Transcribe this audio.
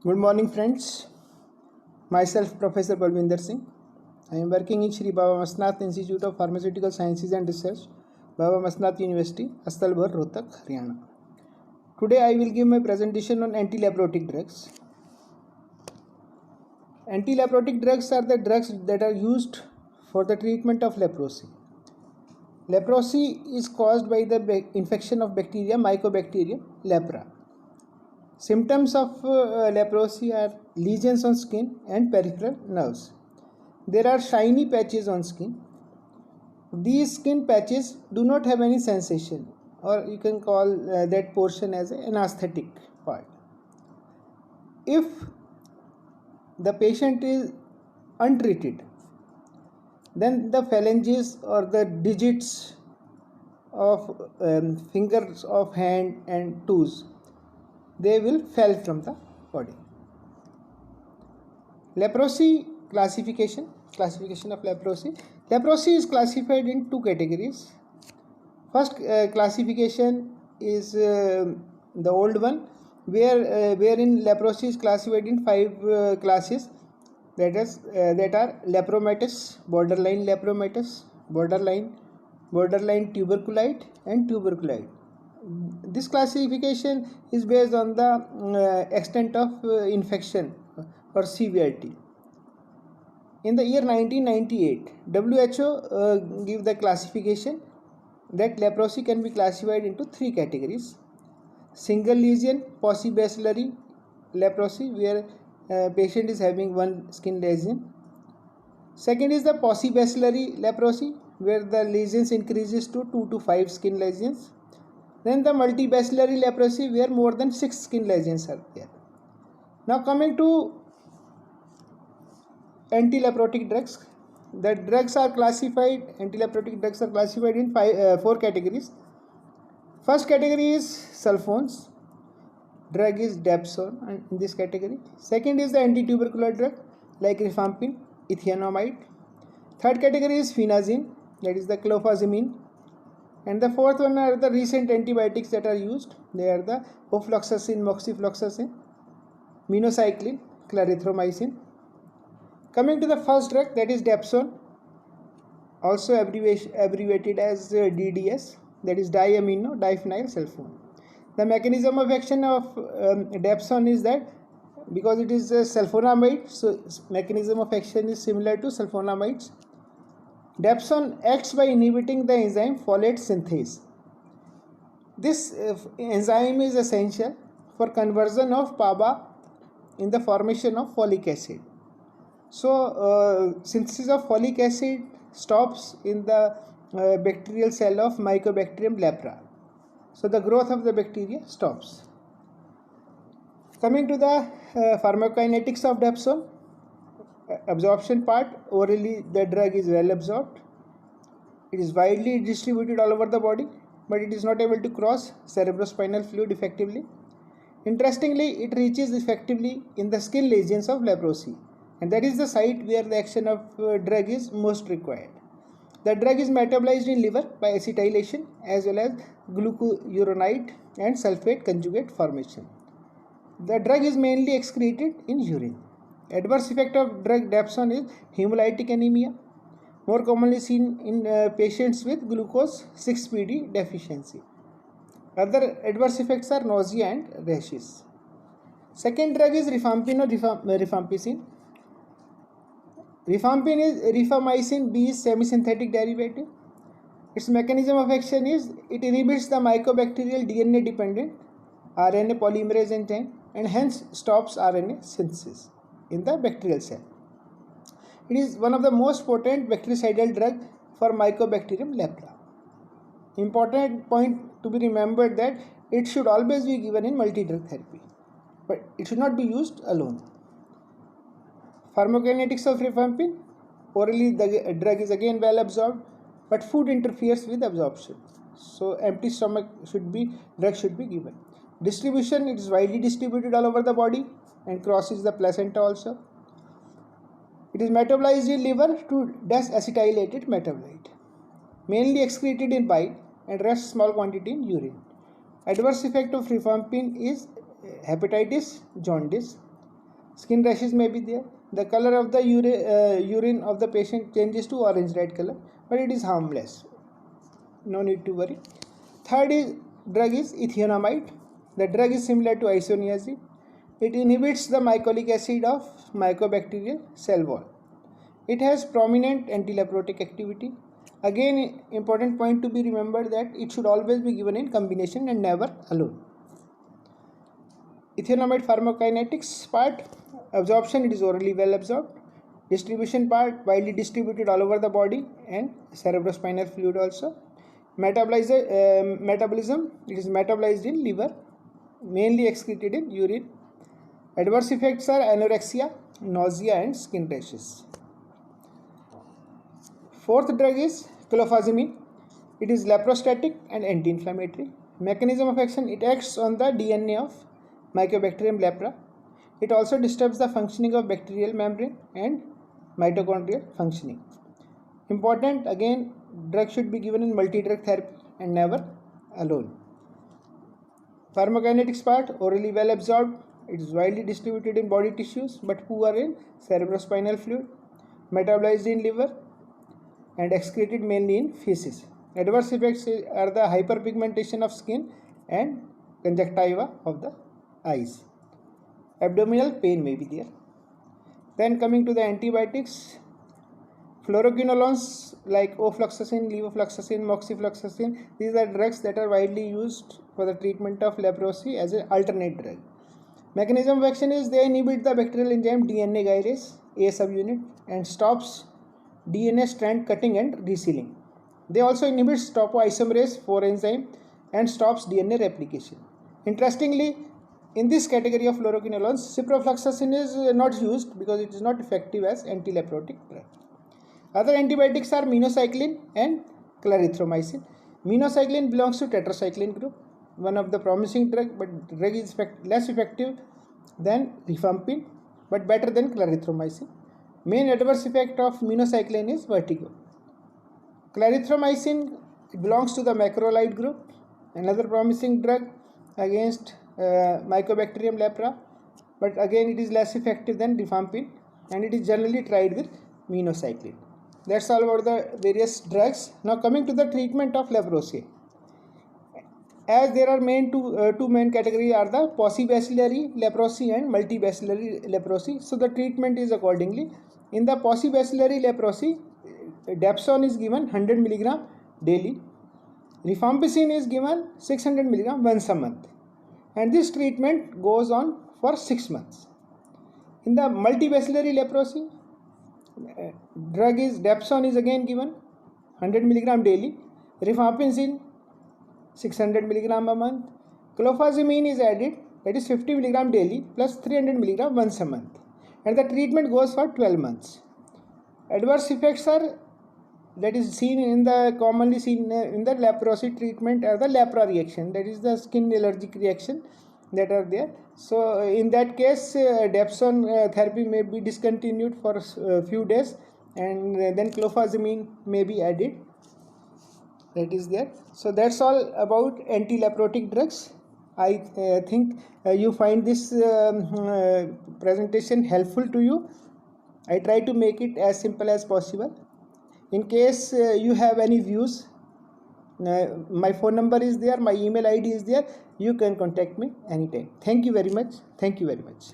Good morning, friends. Myself, Professor Balvinder Singh. I am working in Shri Baba Masnath Institute of Pharmaceutical Sciences and Research, Baba Masnath University, Astalbhar, Rohtak, Haryana. Today, I will give my presentation on anti-leprotic drugs. Anti-leprotic drugs are the drugs that are used for the treatment of leprosy. Leprosy is caused by the infection of bacteria, Mycobacterium lepra. Symptoms of leprosy are lesions on skin and peripheral nerves. There are shiny patches on skin. These skin patches do not have any sensation, or you can call that portion as an anesthetic part. If the patient is untreated, then the phalanges or the digits of fingers of hand and toes, they will fall from the body. Leprosy classification of leprosy. Leprosy is classified in two categories. First classification is the old one, wherein leprosy is classified in five classes, that are lepromatous, borderline lepromatous, borderline tuberculite, and tuberculite. This classification is based on the extent of infection or severity. In the year 1998, WHO gave the classification that leprosy can be classified into three categories. Single lesion paucibacillary leprosy, where patient is having one skin lesion. Second is the paucibacillary leprosy, where the lesions increases to 2 to 5 skin lesions. Then the multibacillary leprosy, where more than 6 skin lesions are there. Now coming to anti-leprotic drugs. The anti-leprotic drugs are classified in four categories. First category is sulfones. Drug is Dapsone in this category. Second is the anti-tubercular drug like rifampin, ethionamide. Third category is phenazine, that is the clofazimine. And the fourth one are the recent antibiotics that are used. They are the ofloxacin, moxifloxacin, minocycline, clarithromycin. Coming to the first drug, that is Dapsone, also abbreviated as DDS, that is diamino diphenyl sulfone. The mechanism of action of Dapsone is that because it is a sulfonamide, so mechanism of action is similar to sulfonamides. Dapsone acts by inhibiting the enzyme folate synthase. This enzyme is essential for conversion of PABA in the formation of folic acid. So synthesis of folic acid stops in the bacterial cell of Mycobacterium lepra. So the growth of the bacteria stops. Coming to the pharmacokinetics of Dapsone, absorption part, orally the drug is well absorbed. It is widely distributed all over the body, but it is not able to cross cerebrospinal fluid effectively. Interestingly, it reaches effectively in the skin lesions of leprosy, and that is the site where the action of drug is most required. The drug is metabolized in liver by acetylation as well as glucuronide and sulfate conjugate formation. The drug is mainly excreted in urine. Adverse effect of drug Dapsone is hemolytic anemia, more commonly seen in patients with glucose 6-PD deficiency. Other adverse effects are nausea and rashes. Second drug is rifampin or rifampicin. Rifampin is rifamycin B's semisynthetic derivative. Its mechanism of action is it inhibits the mycobacterial DNA dependent RNA polymerase enzyme and hence stops RNA synthesis in the bacterial cell. It is one of the most potent bactericidal drugs for Mycobacterium lepra. Important point to be remembered that it should always be given in multi-drug therapy, but it should not be used alone. Pharmacokinetics of rifampin, orally the drug is again well absorbed, but food interferes with absorption. So empty stomach drug should be given. Distribution, it is widely distributed all over the body and crosses the placenta also. It is metabolized in liver to desacetylated metabolite, mainly excreted in bile and rest small quantity in urine. Adverse effect of rifampin is hepatitis, jaundice, Skin rashes may be there. The color of the urine of the patient changes to orange red color, but it is harmless. No need to worry. Third drug is ethionamide. The drug is similar to isoniazid. It inhibits the mycolic acid of mycobacterial cell wall. It has prominent antileprotic activity. Again, important point to be remembered that it should always be given in combination and never alone. Ethionamide pharmacokinetics part, absorption, it is orally well absorbed. Distribution part, widely distributed all over the body and cerebrospinal fluid also. Metabolism, it is metabolized in liver, mainly excreted in urine. Adverse effects are anorexia, nausea and skin rashes. Fourth drug is clofazimine. It is leprostatic and anti-inflammatory. Mechanism of action, it acts on the DNA of Mycobacterium lepra. It also disturbs the functioning of bacterial membrane and mitochondrial functioning. Important, again, drug should be given in multi-drug therapy and never alone. Pharmacokinetics part, orally well absorbed. It is widely distributed in body tissues but poor in cerebrospinal fluid, metabolized in liver and excreted mainly in feces. Adverse effects are the hyperpigmentation of skin and conjunctiva of the eyes. Abdominal pain may be there. Then coming to the antibiotics, fluoroquinolones like ofloxacin, levofloxacin, moxifloxacin, these are drugs that are widely used for the treatment of leprosy as an alternate drug. Mechanism of action is they inhibit the bacterial enzyme DNA gyrase A subunit and stops DNA strand cutting and resealing. They also inhibit topoisomerase 4 enzyme and stops DNA replication. Interestingly, in this category of fluoroquinolones, ciprofloxacin is not used because it is not effective as anti-leprotic drug. Other antibiotics are minocycline and clarithromycin. Minocycline belongs to tetracycline group, one of the promising drug, but drug is less effective than rifampin but better than clarithromycin. Main adverse effect of minocycline is vertigo. Clarithromycin belongs to the macrolide group, another promising drug against Mycobacterium lepra, but again it is less effective than rifampin and it is generally tried with minocycline. That's all about the various drugs. Now coming to the treatment of leprosy. As there are two main categories are the paucibacillary leprosy and multibacillary leprosy. So the treatment is accordingly. In the paucibacillary leprosy, dapsone is given 100 mg daily. Rifampicin is given 600 mg once a month. And this treatment goes on for 6 months. In the multibacillary leprosy, drug is dapsone is again given 100 mg daily. Rifampicin 600 mg a month. Clofazimine is added, that is 50 mg daily plus 300 mg once a month. And the treatment goes for 12 months. Adverse effects are that is seen in the commonly seen in the leprosy treatment are the lepra reaction, that is the skin allergic reaction that are there. So in that case, dapsone therapy may be discontinued for a few days and then clofazimine may be added. That is there. So that's all about anti-leprotic drugs. I think you find this presentation helpful to you. I try to make it as simple as possible. In case you have any views, my phone number is there, my email ID is there. You can contact me anytime. Thank you very much. Thank you very much.